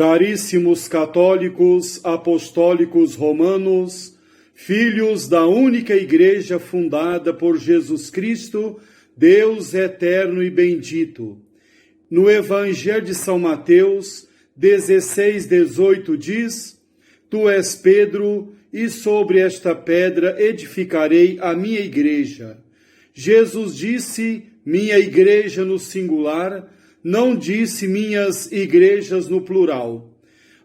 Caríssimos católicos, apostólicos romanos, filhos da única Igreja fundada por Jesus Cristo, Deus eterno e bendito. No Evangelho de São Mateus 16:18 diz: Tu és Pedro, e sobre esta pedra edificarei a minha igreja. Jesus disse minha igreja no singular, não disse minhas igrejas no plural.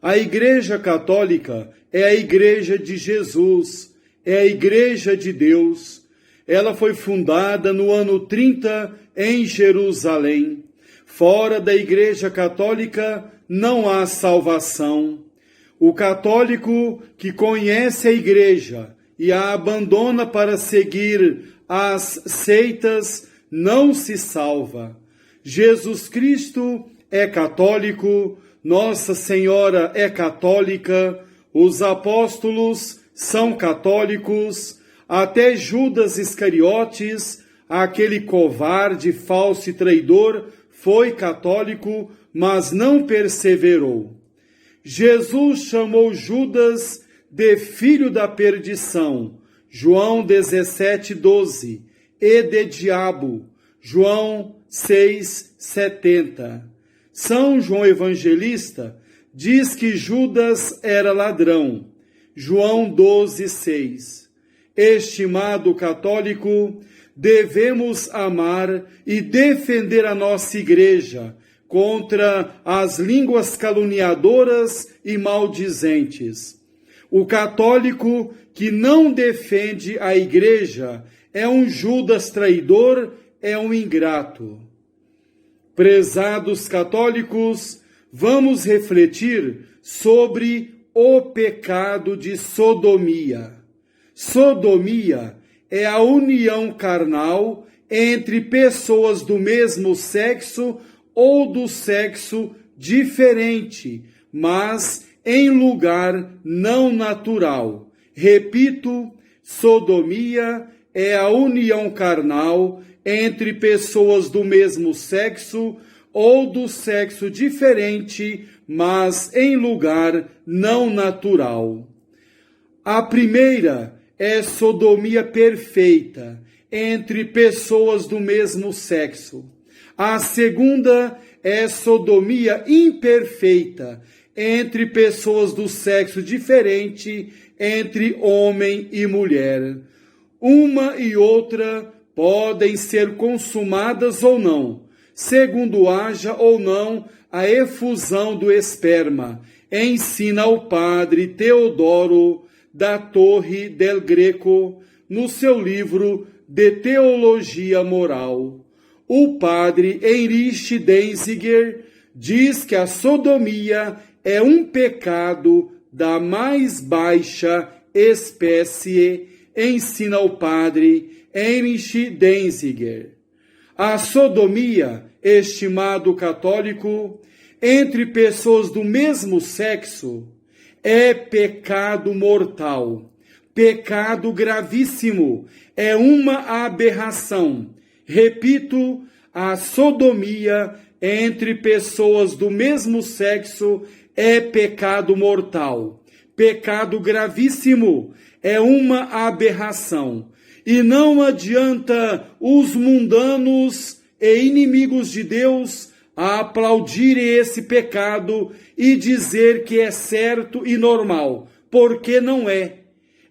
A Igreja Católica é a Igreja de Jesus, é a Igreja de Deus. Ela foi fundada no ano 30 em Jerusalém. Fora da Igreja Católica não há salvação. O católico que conhece a Igreja e a abandona para seguir as seitas não se salva. Jesus Cristo é católico, Nossa Senhora é católica, os apóstolos são católicos, até Judas Iscariotes, aquele covarde, falso e traidor, foi católico, mas não perseverou. Jesus chamou Judas de filho da perdição, João 17:12, e de diabo, João 6:70. São João Evangelista diz que Judas era ladrão, João 12:6. Estimado católico, devemos amar e defender a nossa Igreja contra as línguas caluniadoras e maldizentes. O católico que não defende a Igreja é um Judas traidor, é um ingrato. Prezados católicos, vamos refletir sobre o pecado de sodomia. Sodomia é a união carnal entre pessoas do mesmo sexo ou do sexo diferente, mas em lugar não natural. Repito, sodomia é a união carnal entre pessoas do mesmo sexo ou do sexo diferente, mas em lugar não natural. A primeira é sodomia perfeita entre pessoas do mesmo sexo. A segunda é sodomia imperfeita entre pessoas do sexo diferente, entre homem e mulher. Uma e outra podem ser consumadas ou não, segundo haja ou não a efusão do esperma, ensina o padre Teodoro da Torre del Greco no seu livro de Teologia Moral. O padre Heinrich Denzinger diz que a sodomia é um pecado da mais baixa espécie, ensina o padre Heinrich Denzinger. A sodomia, estimado católico, entre pessoas do mesmo sexo, é pecado mortal, pecado gravíssimo, é uma aberração. Repito, a sodomia entre pessoas do mesmo sexo é pecado mortal, pecado gravíssimo, é uma aberração. E não adianta os mundanos e inimigos de Deus aplaudirem esse pecado e dizer que é certo e normal, porque não é.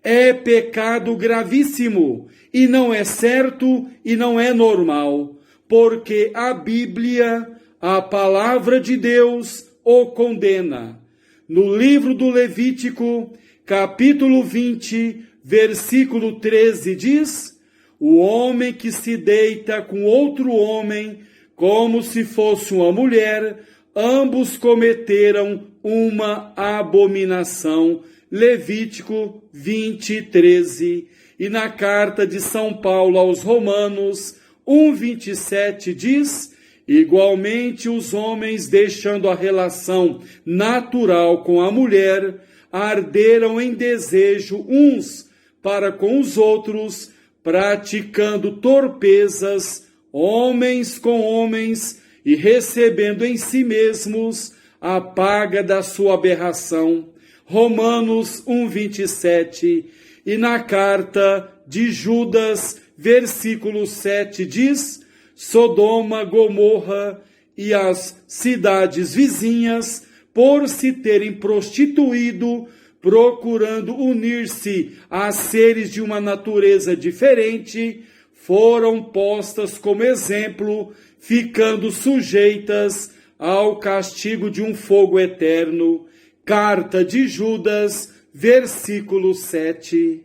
É pecado gravíssimo e não é certo e não é normal, porque a Bíblia, a palavra de Deus, o condena. No livro do Levítico, capítulo 20, versículo 13 diz: o homem que se deita com outro homem, como se fosse uma mulher, ambos cometeram uma abominação. Levítico 20, 13. E na carta de São Paulo aos Romanos 1:27 diz: igualmente os homens, deixando a relação natural com a mulher, arderam em desejo uns para com os outros, praticando torpezas, homens com homens, e recebendo em si mesmos a paga da sua aberração. Romanos 1:27. E na carta de Judas, versículo 7, diz: Sodoma, Gomorra e as cidades vizinhas, por se terem prostituído, procurando unir-se a seres de uma natureza diferente, foram postas como exemplo, ficando sujeitas ao castigo de um fogo eterno. Carta de Judas, versículo 7.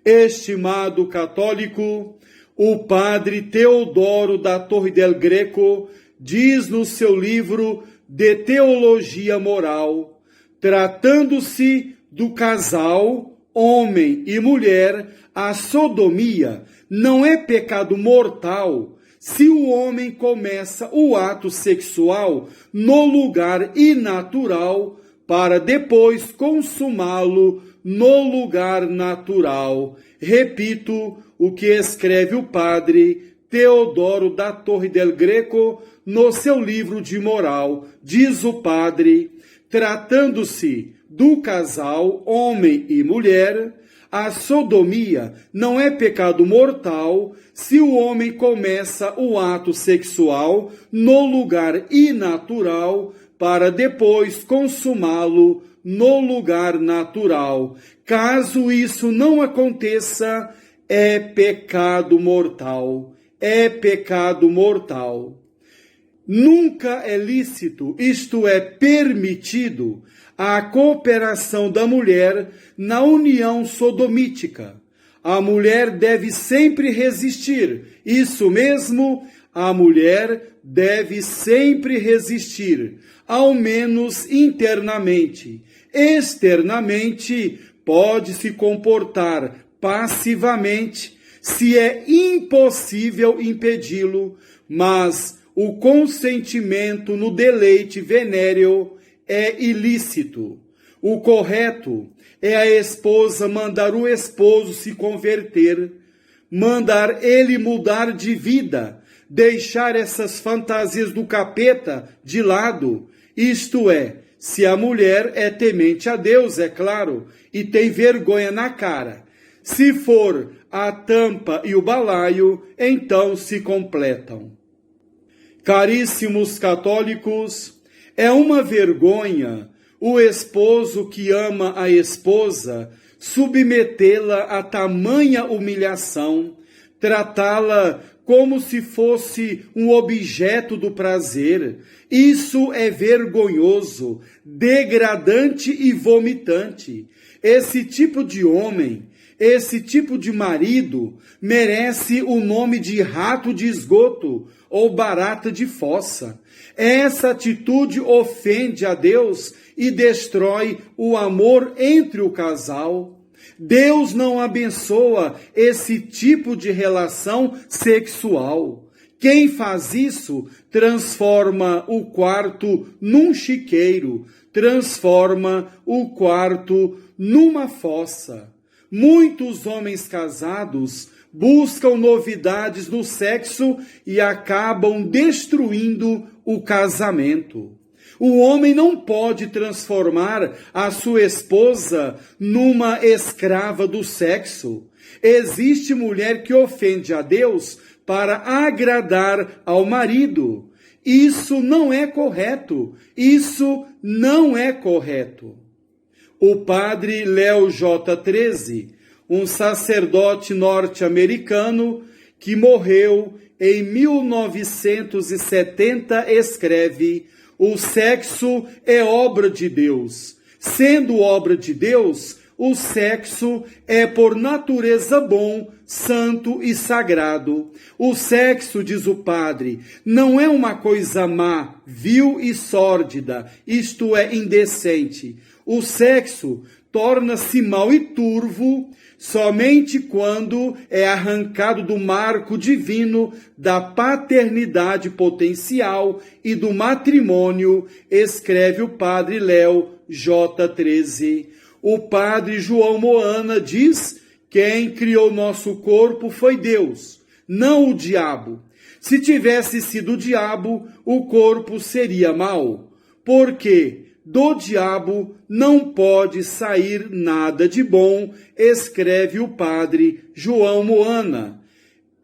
Estimado católico, o padre Teodoro da Torre del Greco diz no seu livro de Teologia Moral: tratando-se do casal, homem e mulher, a sodomia não é pecado mortal se o homem começa o ato sexual no lugar inatural para depois consumá-lo no lugar natural. Repito o que escreve o padre Teodoro da Torre del Greco no seu livro de moral. Diz o padre: tratando-se do casal, homem e mulher, a sodomia não é pecado mortal se o homem começa o ato sexual no lugar inatural para depois consumá-lo no lugar natural. Caso isso não aconteça, é pecado mortal. É pecado mortal. Nunca é lícito, isto é, permitido, a cooperação da mulher na união sodomítica. A mulher deve sempre resistir. Isso mesmo, a mulher deve sempre resistir, ao menos internamente. Externamente, pode se comportar passivamente, se é impossível impedi-lo, mas o consentimento no deleite venéreo é ilícito. O correto é a esposa mandar o esposo se converter, mandar ele mudar de vida, deixar essas fantasias do capeta de lado. Isto é, se a mulher é temente a Deus, é claro, e tem vergonha na cara. Se for a tampa e o balaio, então se completam. Caríssimos católicos, é uma vergonha o esposo que ama a esposa submetê-la a tamanha humilhação, tratá-la como se fosse um objeto do prazer. Isso é vergonhoso, degradante e vomitante. Esse tipo de homem, esse tipo de marido, merece o nome de rato de esgoto ou barata de fossa. Essa atitude ofende a Deus e destrói o amor entre o casal. Deus não abençoa esse tipo de relação sexual. Quem faz isso transforma o quarto num chiqueiro, transforma o quarto numa fossa. Muitos homens casados buscam novidades no sexo e acabam destruindo o casamento. O homem não pode transformar a sua esposa numa escrava do sexo. Existe mulher que ofende a Deus para agradar ao marido. Isso não é correto. Isso não é correto. O padre Léo J. 13, um sacerdote norte-americano que morreu em 1970, escreve: o sexo é obra de Deus. Sendo obra de Deus, o sexo é por natureza bom, santo e sagrado. O sexo, diz o padre, não é uma coisa má, vil e sórdida, isto é, indecente. O sexo torna-se mau e turvo somente quando é arrancado do marco divino da paternidade potencial e do matrimônio, escreve o padre Léo J. 13. O padre João Moana diz: quem criou nosso corpo foi Deus, não o diabo. Se tivesse sido o diabo, o corpo seria mau. porque do diabo não pode sair nada de bom, escreve o padre João Moana.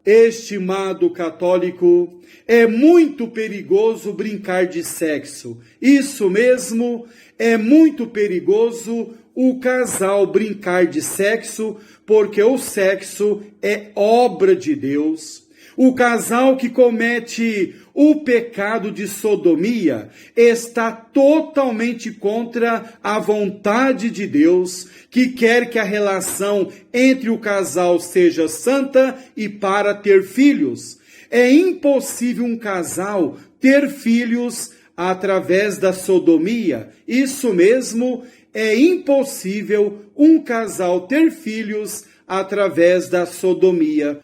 Estimado católico, é muito perigoso brincar de sexo. Isso mesmo, é muito perigoso o casal brincar de sexo, porque o sexo é obra de Deus. O casal que comete o pecado de sodomia está totalmente contra a vontade de Deus, que quer que a relação entre o casal seja santa e para ter filhos. É impossível um casal ter filhos através da sodomia. Isso mesmo, é impossível um casal ter filhos através da sodomia.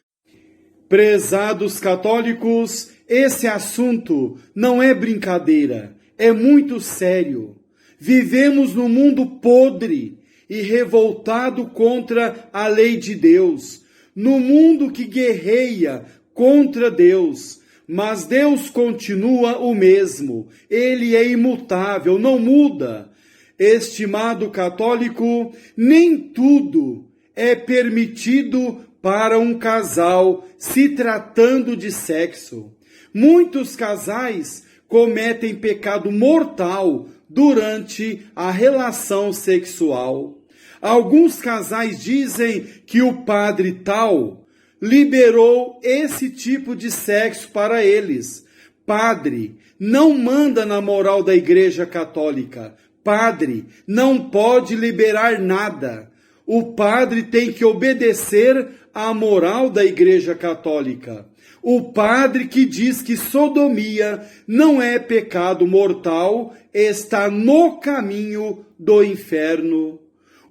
Prezados católicos, esse assunto não é brincadeira, é muito sério. Vivemos num mundo podre e revoltado contra a lei de Deus, num mundo que guerreia contra Deus, mas Deus continua o mesmo, Ele é imutável, não muda. Estimado católico, nem tudo é permitido para um casal se tratando de sexo. Muitos casais cometem pecado mortal durante a relação sexual. Alguns casais dizem que o padre tal liberou esse tipo de sexo para eles. Padre não manda na moral da Igreja Católica. Padre não pode liberar nada. O padre tem que obedecer à moral da Igreja Católica. O padre que diz que sodomia não é pecado mortal está no caminho do inferno.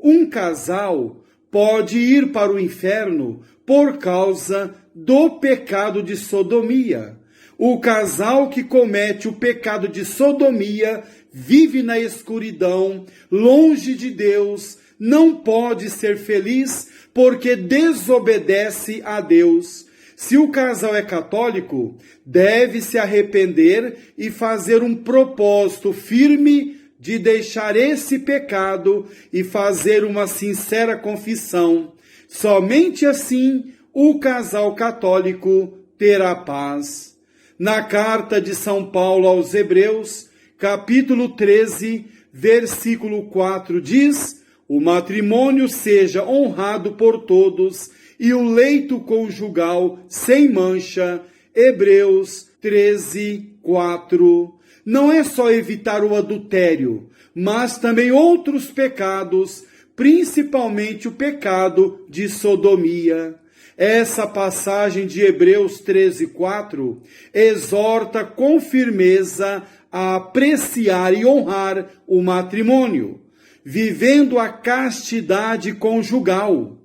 Um casal pode ir para o inferno por causa do pecado de sodomia. O casal que comete o pecado de sodomia vive na escuridão, longe de Deus, não pode ser feliz porque desobedece a Deus. Se o casal é católico, deve se arrepender e fazer um propósito firme de deixar esse pecado e fazer uma sincera confissão. Somente assim o casal católico terá paz. Na carta de São Paulo aos Hebreus, capítulo 13, versículo 4 diz: o matrimônio seja honrado por todos e o leito conjugal sem mancha. Hebreus 13, 4. Não é só evitar o adultério, mas também outros pecados, principalmente o pecado de sodomia. Essa passagem de Hebreus 13, 4 exorta com firmeza a apreciar e honrar o matrimônio, vivendo a castidade conjugal.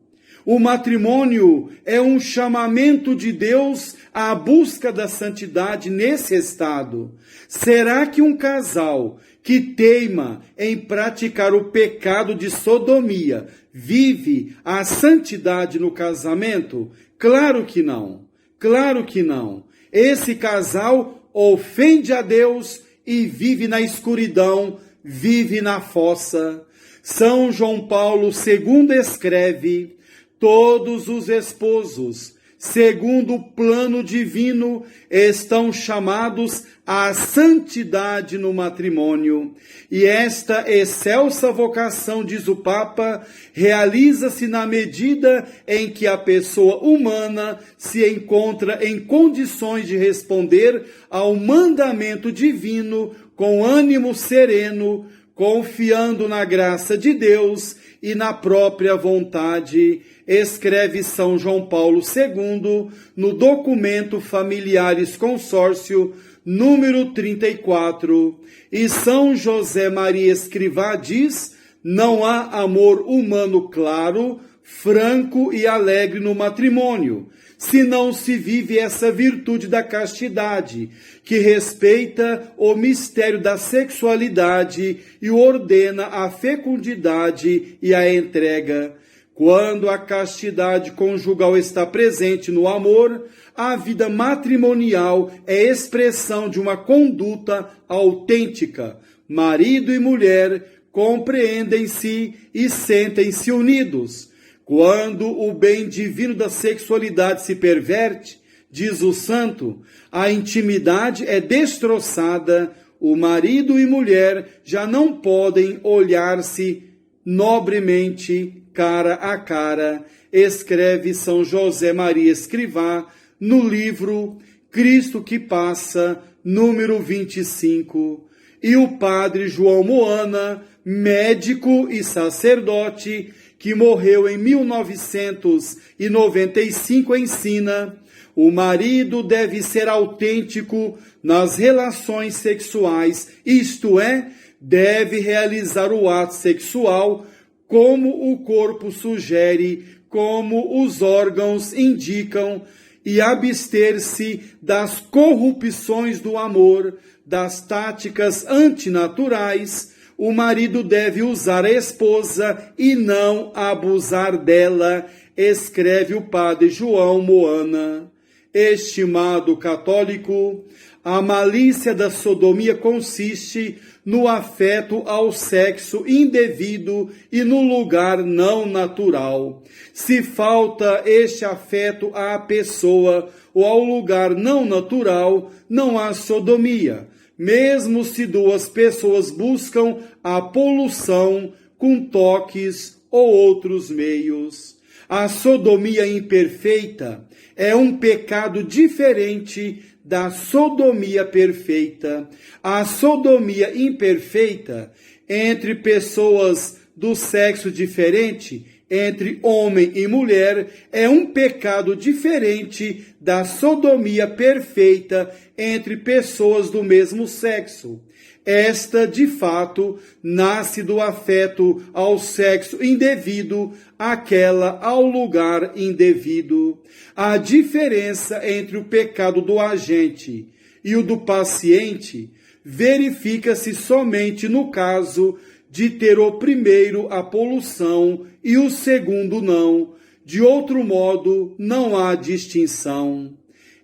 O matrimônio é um chamamento de Deus à busca da santidade nesse estado. Será que um casal que teima em praticar o pecado de sodomia vive a santidade no casamento? Claro que não. Claro que não. Esse casal ofende a Deus e vive na escuridão, vive na fossa. São João Paulo II escreve: todos os esposos, segundo o plano divino, estão chamados à santidade no matrimônio. E esta excelsa vocação, diz o Papa, realiza-se na medida em que a pessoa humana se encontra em condições de responder ao mandamento divino com ânimo sereno, confiando na graça de Deus e na própria vontade, escreve São João Paulo II no documento Familiares Consórcio, número 34. E São José Maria Escrivá diz: não há amor humano claro, franco e alegre no matrimônio, se não se vive essa virtude da castidade, que respeita o mistério da sexualidade e ordena a fecundidade e a entrega. Quando a castidade conjugal está presente no amor, a vida matrimonial é expressão de uma conduta autêntica, marido e mulher compreendem-se e sentem-se unidos. Quando o bem divino da sexualidade se perverte, diz o santo, a intimidade é destroçada, o marido e mulher já não podem olhar-se nobremente, cara a cara, escreve São José Maria Escrivá no livro Cristo que Passa, número 25. E o padre João Moana, médico e sacerdote, que morreu em 1995, ensina: o marido deve ser autêntico nas relações sexuais, isto é, deve realizar o ato sexual como o corpo sugere, como os órgãos indicam, e abster-se das corrupções do amor, das táticas antinaturais. O marido deve usar a esposa e não abusar dela, escreve o padre João Moana. Estimado católico, a malícia da sodomia consiste no afeto ao sexo indevido e no lugar não natural. Se falta este afeto à pessoa ou ao lugar não natural, não há sodomia, mesmo se duas pessoas buscam a poluição com toques ou outros meios. A sodomia imperfeita é um pecado diferente da sodomia perfeita. A sodomia imperfeita entre pessoas do sexo diferente, entre homem e mulher, é um pecado diferente da sodomia perfeita entre pessoas do mesmo sexo. Esta, de fato, nasce do afeto ao sexo indevido, aquela ao lugar indevido. A diferença entre o pecado do agente e o do paciente verifica-se somente no caso de ter o primeiro a poluição e o segundo não. De outro modo, não há distinção.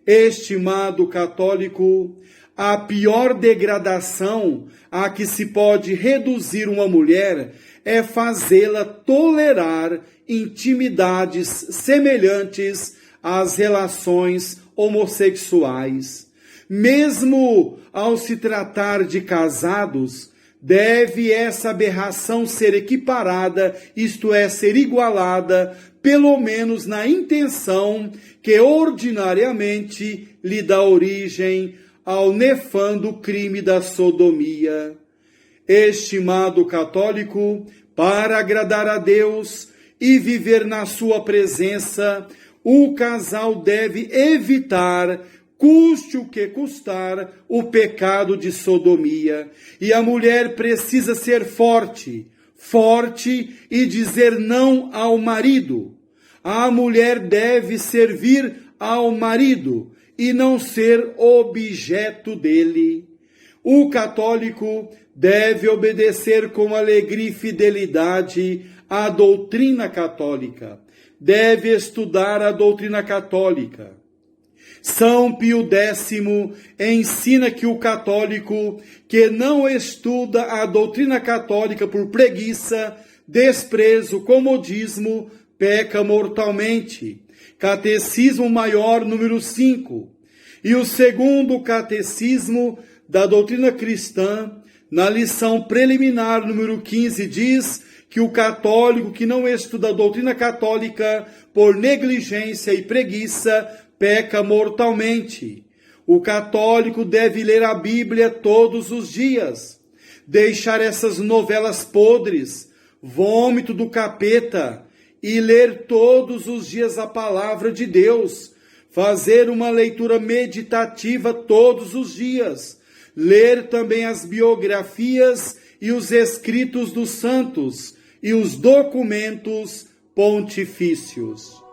Estimado católico, a pior degradação a que se pode reduzir uma mulher é fazê-la tolerar intimidades semelhantes às relações homossexuais. Mesmo ao se tratar de casados, deve essa aberração ser equiparada, isto é, ser igualada, pelo menos na intenção que ordinariamente lhe dá origem ao nefando crime da sodomia. Estimado católico, para agradar a Deus e viver na sua presença, o casal deve evitar, custe o que custar, o pecado de sodomia. E a mulher precisa ser forte e dizer não ao marido. A mulher deve servir ao marido e não ser objeto dele. O católico deve obedecer com alegria e fidelidade à doutrina católica. Deve estudar a doutrina católica. São Pio X ensina que o católico que não estuda a doutrina católica por preguiça, desprezo, comodismo, peca mortalmente. Catecismo Maior, número 5. E o segundo catecismo da doutrina cristã, na lição preliminar, número 15, diz que o católico que não estuda a doutrina católica por negligência e preguiça, peca mortalmente. O católico deve ler a Bíblia todos os dias, deixar essas novelas podres, vômito do capeta, e ler todos os dias a palavra de Deus, fazer uma leitura meditativa todos os dias, ler também as biografias e os escritos dos santos e os documentos pontifícios.